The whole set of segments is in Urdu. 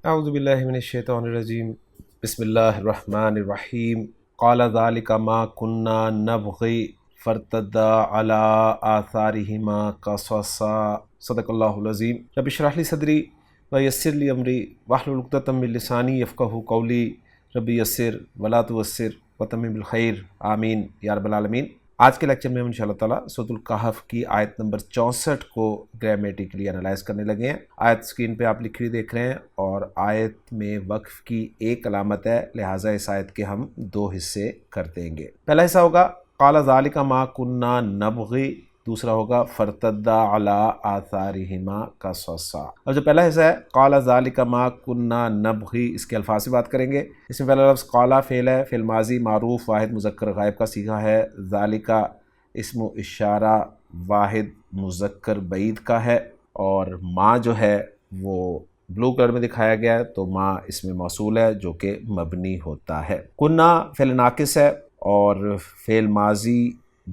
اعوذ باللہ من الشیطان الرجیم، بسم اللہ الرحمن الرحیم۔ قال ذلک ما كنا نبغی فارتدا علی آثارہما قصصا۔ صدق اللہ العظیم۔ رب اشرح لی صدری ویسر لی امری واحلل عقدۃ من لسانی یفقہوا قولی۔ رب یسر ولا تعسر وتمم بالخیر، آمین یا رب العالمین۔ آج کے لیکچر میں ہم انشاءاللہ تعالیٰ سورۃ الکہف کی آیت نمبر 64 کو گرامیٹیکلی انالائز کرنے لگے ہیں۔ آیت سکرین پہ آپ لکھی ہوئی دیکھ رہے ہیں، اور آیت میں وقف کی ایک علامت ہے، لہٰذا اس آیت کے ہم دو حصے کر دیں گے۔ پہلا حصہ ہوگا قال ذالک ما کنا نبغی، دوسرا ہوگا فرتدا علی آثارہما قصصا۔ اور جو پہلا حصہ ہے قال ذالک ما کنا نبغی، اس کے الفاظ سے بات کریں گے۔ اس میں پہلا لفظ قال فعل ہے، فعل ماضی معروف واحد مذکر غائب کا صیغہ ہے۔ ذالک اسم اشارہ واحد مذکر بعید کا ہے، اور ما جو ہے وہ بلو کلر میں دکھایا گیا ہے، تو ما اس میں موصول ہے جو کہ مبنی ہوتا ہے۔ کنا فعل ناقص ہے، اور فعل ماضی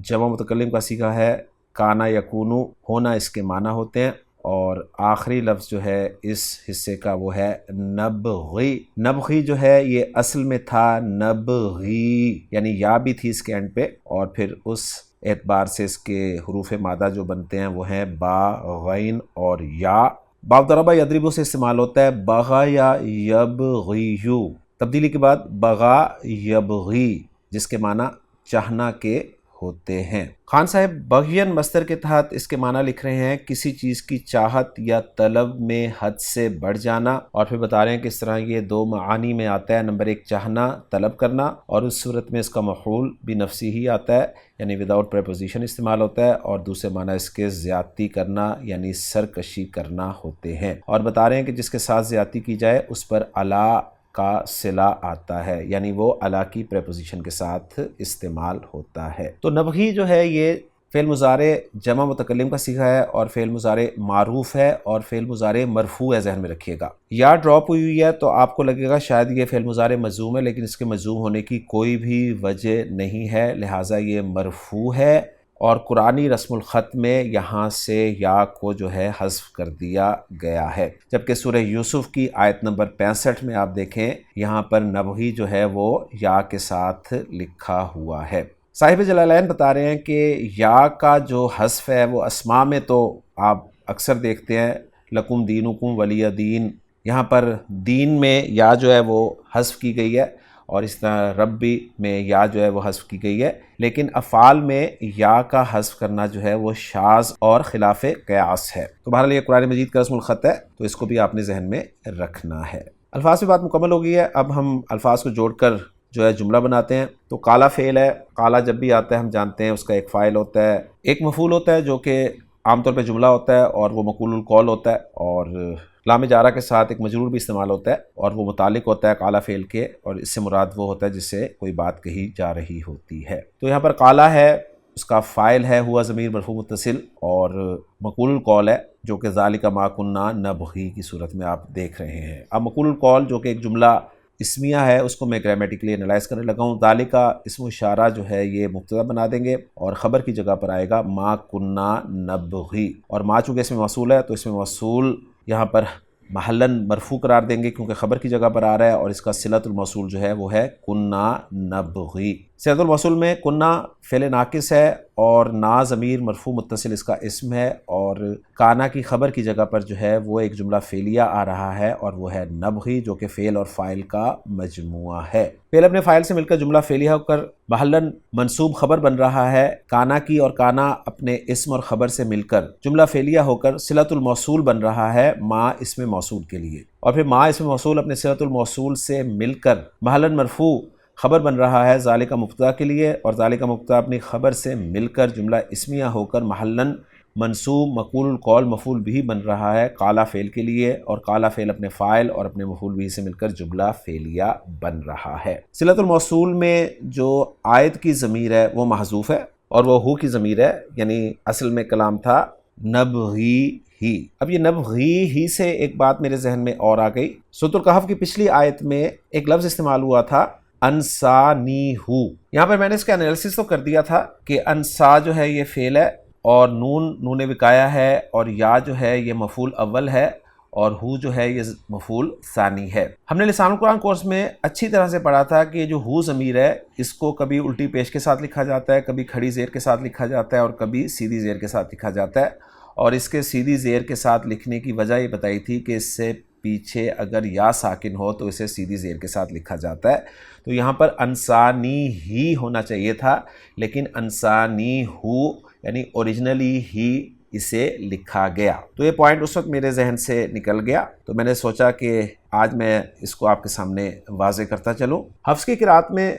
جمع متکلم کا صیغہ ہے۔ کانا یکونو ہونا اس کے معنی ہوتے ہیں، اور آخری لفظ جو ہے اس حصے کا وہ ہے نبغی۔ نبغی جو ہے یہ اصل میں تھا نبغی، یعنی یا بھی تھی اس کے اینڈ پہ، اور پھر اس اعتبار سے اس کے حروف مادہ جو بنتے ہیں وہ ہیں با، غین اور یا۔ باب ضربہ یضربو سے استعمال ہوتا ہے بغا یا یبغیو، تبدیلی کے بعد بغا یبغی، جس کے معنی چاہنا کے ہوتے ہیں۔ خان صاحب بغین مصدر کے تحت اس کے معنی لکھ رہے ہیں کسی چیز کی چاہت یا طلب میں حد سے بڑھ جانا، اور پھر بتا رہے ہیں کس طرح یہ دو معانی میں آتا ہے۔ نمبر ایک چاہنا، طلب کرنا، اور اس صورت میں اس کا مفعول بھی نفسی ہی آتا ہے، یعنی وداؤٹ پریپوزیشن استعمال ہوتا ہے، اور دوسرے معنی اس کے زیادتی کرنا یعنی سرکشی کرنا ہوتے ہیں۔ اور بتا رہے ہیں کہ جس کے ساتھ زیادتی کی جائے اس پر الا کا صلہ آتا ہے، یعنی وہ الا کی پریپوزیشن کے ساتھ استعمال ہوتا ہے۔ تو نبغی جو ہے یہ فعل مضارع جمع متکلم کا صیغہ ہے، اور فعل مضارع معروف ہے، اور فعل مضارع مرفوع ہے، ذہن میں رکھیے گا۔ یا ڈراپ ہوئی ہے تو آپ کو لگے گا شاید یہ فعل مضارع مجزوم ہے، لیکن اس کے مجزوم ہونے کی کوئی بھی وجہ نہیں ہے، لہٰذا یہ مرفوع ہے، اور قرآنی رسم الخط میں یہاں سے یا کو جو ہے حذف کر دیا گیا ہے۔ جبکہ سورہ یوسف کی آیت نمبر 65 میں آپ دیکھیں، یہاں پر نبغی جو ہے وہ یا کے ساتھ لکھا ہوا ہے۔ صاحب جلالین بتا رہے ہیں کہ یا کا جو حذف ہے وہ اسماء میں تو آپ اکثر دیکھتے ہیں لکم دینکم ولی دین، یہاں پر دین میں یا جو ہے وہ حذف کی گئی ہے، اور اس طرح ربی میں یا جو ہے وہ حذف کی گئی ہے، لیکن افعال میں یا کا حذف کرنا جو ہے وہ شاذ اور خلاف قیاس ہے۔ تو بہرحال یہ قرآن مجید کا رسم الخط ہے، تو اس کو بھی آپ نے ذہن میں رکھنا ہے۔ الفاظ پہ بات مکمل ہو گئی ہے، اب ہم الفاظ کو جوڑ کر جو ہے جملہ بناتے ہیں۔ تو کالا فعل ہے، کالا جب بھی آتا ہے ہم جانتے ہیں اس کا ایک فاعل ہوتا ہے، ایک مفعول ہوتا ہے جو کہ عام طور پہ جملہ ہوتا ہے، اور وہ مقول القول ہوتا ہے، اور لام جارہ کے ساتھ ایک مجرور بھی استعمال ہوتا ہے، اور وہ متعلق ہوتا ہے کالا فعل کے، اور اس سے مراد وہ ہوتا ہے جس سے کوئی بات کہی جا رہی ہوتی ہے۔ تو یہاں پر کالا ہے، اس کا فاعل ہے ہوا ضمیر مرفوع متصل، اور مقول القول ہے جو کہ ذالک ما کنا نبغی کی صورت میں آپ دیکھ رہے ہیں۔ اب مقول القول جو کہ ایک جملہ اسمیہ ہے، اس کو میں گرامیٹیکلی انالائز کرنے لگا ہوں۔ ذالک اسم اشارہ جو ہے یہ مبتدا بنا دیں گے، اور خبر کی جگہ پر آئے گا ما کنا نبغی، اور ما چونکہ اس میں موصول ہے تو اس میں موصول یہاں پر محلاً مرفوع قرار دیں گے کیونکہ خبر کی جگہ پر آ رہا ہے، اور اس کا صلۃ الموصول جو ہے وہ ہے کنا نبغی۔ صلۃ الموصول میں کنا فعل ناقص ہے، اور نا ضمیر مرفوع متصل اس کا اسم ہے، اور کانا کی خبر کی جگہ پر جو ہے وہ ایک جملہ فعلیہ آ رہا ہے، اور وہ ہے نبغی، جو کہ فعل اور فاعل کا مجموعہ ہے۔ فعل اپنے فاعل سے مل کر جملہ فعلیہ ہو کر محلاً منصوب خبر بن رہا ہے، کانا کی، اور کانا اپنے اسم اور خبر سے مل کر جملہ فعلیہ ہو کر صلۃ الموصول بن رہا ہے ما اسم موصول کے لیے، اور پھر ما اسم موصول اپنے صلۃ الموصول سے مل کر محلاً مرفوع خبر بن رہا ہے ذالک مبتدا کے لیے، اور ذالک مبتدا اپنی خبر سے مل کر جملہ اسمیہ ہو کر محلاً منصوب مقول القول مفعول بھی بن رہا ہے کالا فعل کے لیے، اور کالا فعل اپنے فاعل اور اپنے مفعول بھی سے مل کر جملہ فعلیہ بن رہا ہے۔ صلۃ الموصول میں جو عائد کی ضمیر ہے وہ محذوف ہے، اور وہ ہو کی ضمیر ہے، یعنی اصل میں کلام تھا نبغی ہی۔ اب یہ نبغی ہی سے ایک بات میرے ذہن میں اور آ گئی۔ سورۃ الکہف کی پچھلی آیت میں ایک لفظ استعمال ہوا تھا انسانی ہو، یہاں پر میں نے اس کا انالیسس تو کر دیا تھا کہ انسا جو ہے یہ فعل ہے، اور نون وقایا ہے، اور یا جو ہے یہ مفعول اول ہے، اور ہو جو ہے یہ مفعول ثانی ہے۔ ہم نے لسان القرآن کورس میں اچھی طرح سے پڑھا تھا کہ جو ہو ضمیر ہے اس کو کبھی الٹی پیش کے ساتھ لکھا جاتا ہے، کبھی کھڑی زیر کے ساتھ لکھا جاتا ہے اور کبھی سیدھی زیر کے ساتھ لکھا جاتا ہے، اور اس کے سیدھی زیر کے ساتھ لکھنے کی وجہ یہ بتائی تھی کہ اس سے پیچھے اگر یا ساکن ہو تو اسے سیدھی زیر کے ساتھ لکھا جاتا ہے۔ تو یہاں پر انسانی ہی ہونا چاہیے تھا، لیکن انسانی ہو یعنی اوریجنلی ہی اسے لکھا گیا۔ تو یہ پوائنٹ اس وقت میرے ذہن سے نکل گیا، تو میں نے سوچا کہ آج میں اس کو آپ کے سامنے واضح کرتا چلوں۔ حفص کی قرأت میں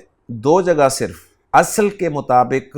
2 جگہ صرف اصل کے مطابق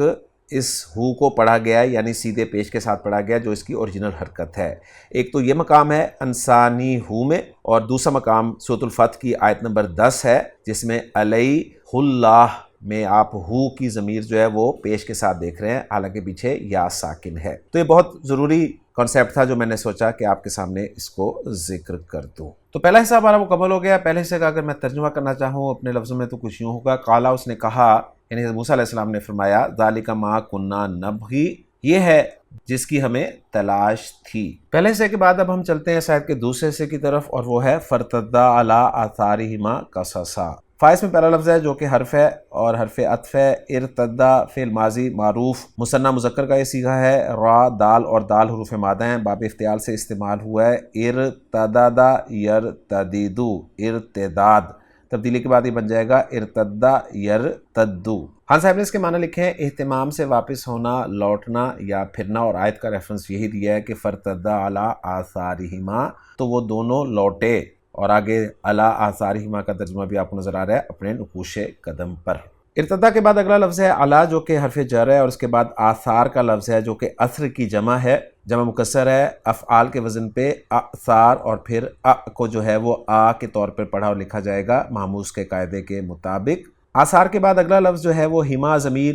اس ہو کو پڑھا گیا ہے، یعنی سیدھے پیش کے ساتھ پڑھا گیا جو اس کی اوریجنل حرکت ہے۔ ایک تو یہ مقام ہے انسانی ہو میں، اور دوسرا مقام سورۃ الفتح کی آیت نمبر 10 ہے جس میں علیہ اللہ میں آپ ہو کی ضمیر جو ہے وہ پیش کے ساتھ دیکھ رہے ہیں، حالانکہ پیچھے یا ساکن ہے۔ تو یہ بہت ضروری کانسیپٹ تھا جو میں نے سوچا کہ آپ کے سامنے اس کو ذکر کر دوں۔ تو پہلا حصہ ہمارا مکمل ہو گیا۔ پہلے حصے کا اگر میں ترجمہ کرنا چاہوں اپنے لفظوں میں تو کچھ یوں ہوگا، قالا اس نے کہا، یعنی موسیٰ علیہ السلام نے فرمایا، ذالک ما کنا نبغی، یہ ہے جس کی ہمیں تلاش تھی۔ پہلے حصے کے بعد اب ہم چلتے ہیں اس آیت کے دوسرے حصے کی طرف، اور وہ ہے فرتدا علی آثارہما قصصا۔ فائز میں پہلا لفظ ہے جو کہ حرف ہے اور حرف عطف ہے۔ ارتدا فعل ماضی معروف مثنیٰ مذکر کا یہ صیغہ ہے۔ را دال اور دال حروف مادہ ہیں، باب افتعال سے استعمال ہوا ہے۔ ارتددا یرتددو، ارتداد، تبدیلی کے بعد یہ بن جائے گا ارتدا یرتدو۔ خان صاحب نے اس کے معنی لکھے ہیں اہتمام سے واپس ہونا، لوٹنا یا پھرنا، اور آیت کا ریفرنس یہی دیا ہے کہ فرتدا علی آثارہما، تو وہ دونوں لوٹے، اور آگے علی آثارہما کا ترجمہ بھی آپ کو نظر آ رہا ہے، اپنے نقوش قدم پر۔ ارتدا کے بعد اگلا لفظ ہے علی جو کہ حرف جر ہے، اور اس کے بعد آثار کا لفظ ہے جو کہ اثر کی جمع ہے، جمع مکسر ہے، افعال کے وزن پہ اثار، اور پھر کو جو ہے وہ آ کے طور پر پڑھا اور لکھا جائے گا محموز کے قاعدے کے مطابق۔ آثار کے بعد اگلا لفظ جو ہے وہ ہما ضمیر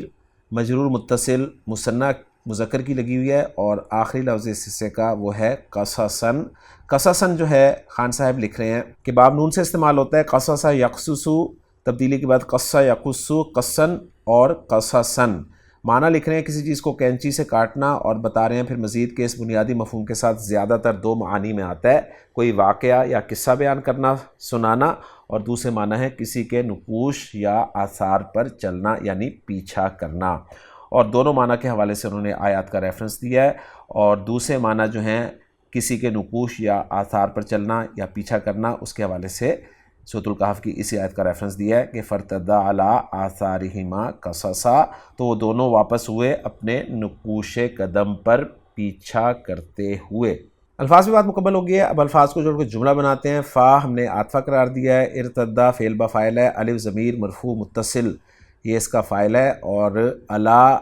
مجرور متصل مثنیٰ مذکر کی لگی ہوئی ہے، اور آخری لفظ اس حصے کا وہ ہے قصصاً۔ قصصاً جو ہے خان صاحب لکھ رہے ہیں کہ باب نون سے استعمال ہوتا ہے، قصص یقصص، تبدیلی کے بعد قص یقص قصاً اور قصصاً۔ معنی لکھ رہے ہیں کسی چیز کو کینچی سے کاٹنا، اور بتا رہے ہیں پھر مزید کہ اس بنیادی مفہوم کے ساتھ زیادہ تر 2 معانی میں آتا ہے، کوئی واقعہ یا قصہ بیان کرنا، سنانا، اور دوسرے معنی ہے کسی کے نقوش یا آثار پر چلنا یعنی پیچھا کرنا، اور دونوں معنی کے حوالے سے انہوں نے آیات کا ریفرنس دیا ہے، اور دوسرے معنی جو ہیں کسی کے نقوش یا آثار پر چلنا یا پیچھا کرنا، اس کے حوالے سے سورۃ الکہف کی اسی آیت کا ریفرنس دیا ہے کہ فرتدا علی آثارہما قصصا، تو وہ دونوں واپس ہوئے اپنے نقوش قدم پر پیچھا کرتے ہوئے۔ الفاظ میں بات مکمل ہو گئی ہے، اب الفاظ کو جوڑ کے جملہ بناتے ہیں۔ فا ہم نے عاطفہ قرار دیا ہے، ارتدا فعل با فاعل ہے، الف ضمیر مرفوع متصل یہ اس کا فاعل ہے، اور علی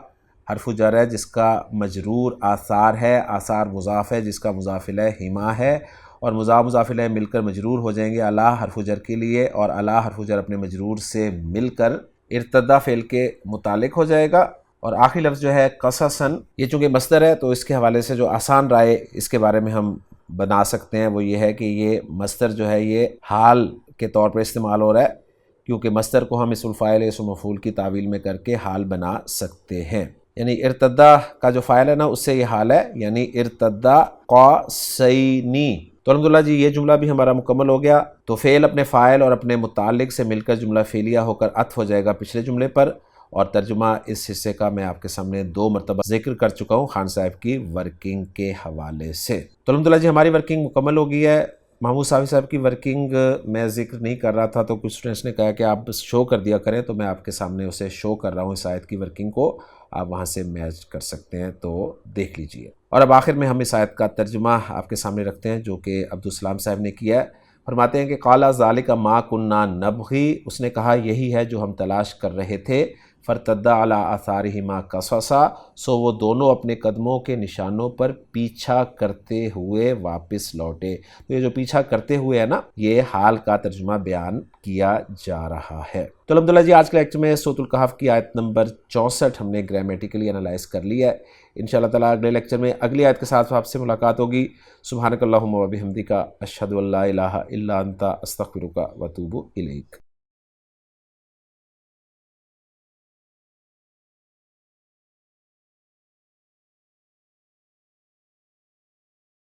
حرف جر ہے جس کا مجرور آثار ہے، آثار مضاف ہے جس کا مضاف الیہ ہما ہے، اور مضاف الیہ مل کر مجرور ہو جائیں گے علی حرف جر کے لیے، اور علی حرف جر اپنے مجرور سے مل کر ارتدا فعل کے متعلق ہو جائے گا۔ اور آخری لفظ جو ہے قصصاً، یہ چونکہ مصدر ہے تو اس کے حوالے سے جو آسان رائے اس کے بارے میں ہم بنا سکتے ہیں وہ یہ ہے کہ یہ مصدر جو ہے یہ حال کے طور پر استعمال ہو رہا ہے، کیونکہ مصدر کو ہم اسم الفاعل اسم مفعول کی تعویل میں کر کے حال بنا سکتے ہیں۔ یعنی ارتدا کا جو فاعل ہے نا اس سے یہ حال ہے، یعنی ارتدا قاسینی۔ تو الحمدللہ جی یہ جملہ بھی ہمارا مکمل ہو گیا۔ تو فعل اپنے فاعل اور اپنے متعلق سے مل کر جملہ فعلیہ ہو کر عطف ہو جائے گا پچھلے جملے پر، اور ترجمہ اس حصے کا میں آپ کے سامنے 2 مرتبہ ذکر کر چکا ہوں خان صاحب کی ورکنگ کے حوالے سے۔ تو الحمدللہ جی ہماری ورکنگ مکمل ہو گئی ہے۔ محمود صاحب کی ورکنگ میں ذکر نہیں کر رہا تھا تو کچھ اسٹوڈنٹس نے کہا کہ آپ شو کر دیا کریں، تو میں آپ کے سامنے اسے شو کر رہا ہوں، اس آیت کی ورکنگ کو آپ وہاں سے میچ کر سکتے ہیں، تو دیکھ لیجئے۔ اور اب آخر میں ہم اس آیت کا ترجمہ آپ کے سامنے رکھتے ہیں جو کہ عبدالسلام صاحب نے کیا ہے۔ فرماتے ہیں کہ قال ذالک ما کنا نبغی، اس نے کہا یہی ہے جو ہم تلاش کر رہے تھے، فرتدا علی آثارہما قصصا، سو وہ دونوں اپنے قدموں کے نشانوں پر پیچھا کرتے ہوئے واپس لوٹے۔ تو یہ جو پیچھا کرتے ہوئے ہے نا، یہ حال کا ترجمہ بیان کیا جا رہا ہے۔ تو الحمدللہ جی آج کے لیکچر میں سورۃ الکہف کی آیت نمبر 64 ہم نے گرامیٹیکلی انالائز کر لی ہے۔ انشاءاللہ تعالیٰ اگلے لیکچر میں اگلی آیت کے ساتھ آپ سے ملاقات ہوگی۔ سبحانک اللہم و بحمدک، اشہد ان لا الہ الا انت، استغفرک و اتوب الیک۔